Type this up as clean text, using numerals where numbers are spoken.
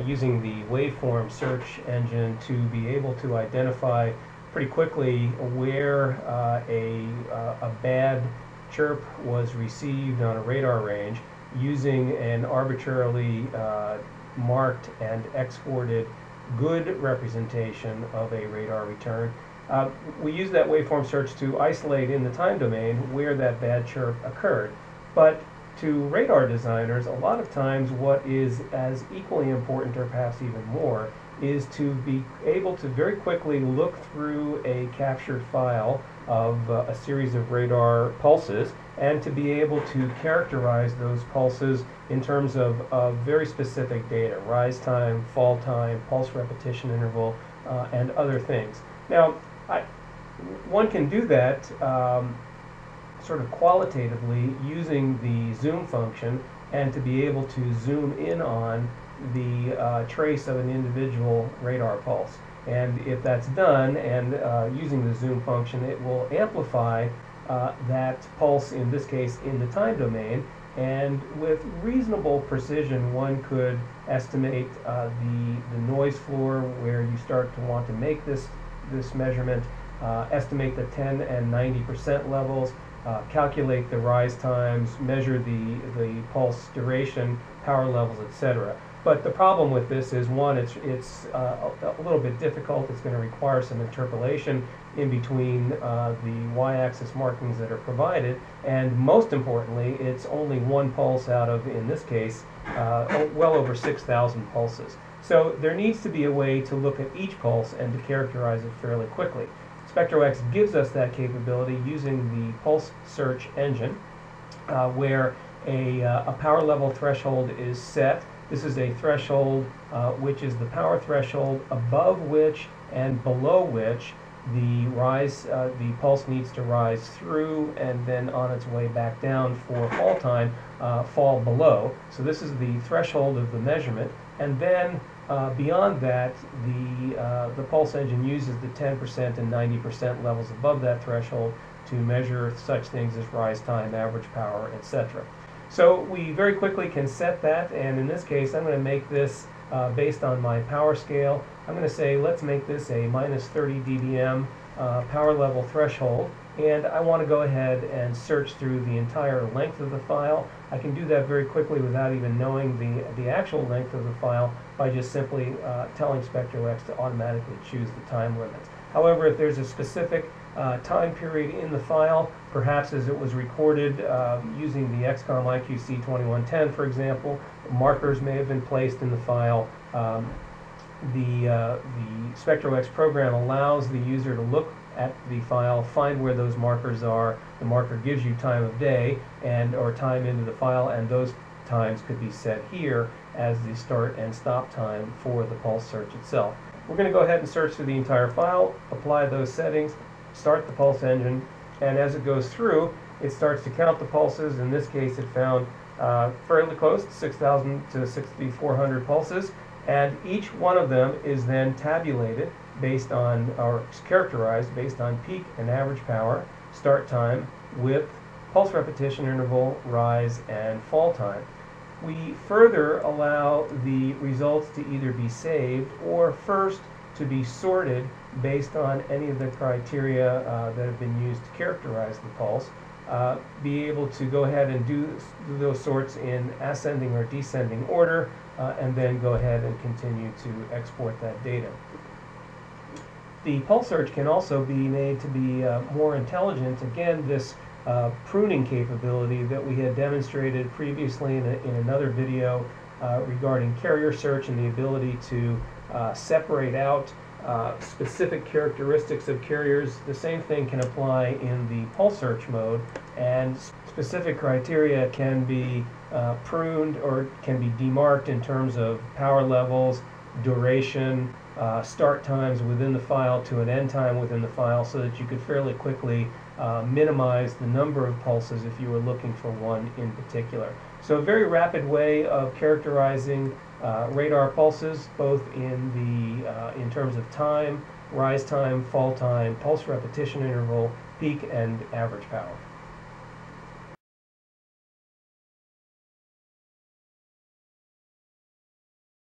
using the Waveform search engine to be able to identify pretty quickly where a bad chirp was received on a radar range using an arbitrarily marked and exported good representation of a radar return. We use that waveform search to isolate in the time domain where that bad chirp occurred. But to radar designers, a lot of times what is as equally important, or perhaps even more, is to be able to very quickly look through a captured file of a series of radar pulses and to be able to characterize those pulses in terms of very specific data: rise time, fall time, pulse repetition interval, and other things. Now, one can do that sort of qualitatively using the zoom function, and to be able to zoom in on the trace of an individual radar pulse. And if that's done, and using the zoom function, it will amplify that pulse, in this case in the time domain, and with reasonable precision one could estimate the noise floor where you start to want to make this measurement, estimate the 10 and 90% levels, calculate the rise times, measure the pulse duration, power levels, etc. But the problem with this is, one, it's a little bit difficult. It's going to require some interpolation in between the y-axis markings that are provided, and most importantly, it's only one pulse out of, in this case, well over 6,000 pulses. So there needs to be a way to look at each pulse and to characterize it fairly quickly. Spectro-X gives us that capability using the pulse search engine, where a power level threshold is set. This is a threshold which is the power threshold above which and below which the pulse needs to rise through, and then on its way back down for fall time, fall below. So this is the threshold of the measurement, and then beyond that, the pulse engine uses the 10% and 90% levels above that threshold to measure such things as rise time, average power, etc. So we very quickly can set that, and in this case I'm going to make this based on my power scale. I'm going to say, let's make this a minus 30 dBm power level threshold, and I want to go ahead and search through the entire length of the file. I can do that very quickly without even knowing the actual length of the file, by just simply telling Spectro-X to automatically choose the time limits. However, if there's a specific time period in the file, perhaps as it was recorded using the XCOM IQC2110, for example, markers may have been placed in the file. The Spectro-X program allows the user to look at the file, find where those markers are. The marker gives you time of day or time into the file, and those times could be set here as the start and stop time for the pulse search itself. We're going to go ahead and search through the entire file, apply those settings, start the pulse engine, and as it goes through, it starts to count the pulses. In this case, it found fairly close to 6,000 to 6,400 pulses, and each one of them is then tabulated based on, or characterized based on, peak and average power, start time, width, pulse repetition interval, rise, and fall time. We further allow the results to either be saved or first to be sorted based on any of the criteria that have been used to characterize the pulse. Be able to go ahead and do those sorts in ascending or descending order, and then go ahead and continue to export that data. The pulse search can also be made to be more intelligent. Again, this pruning capability that we had demonstrated previously in another video regarding carrier search, and the ability to separate out specific characteristics of carriers. The same thing can apply in the pulse search mode, and specific criteria can be pruned or can be demarked in terms of power levels, duration, start times within the file to an end time within the file, so that you could fairly quickly minimize the number of pulses if you were looking for one in particular. So a very rapid way of characterizing radar pulses, both in terms of time, rise time, fall time, pulse repetition interval, peak and average power.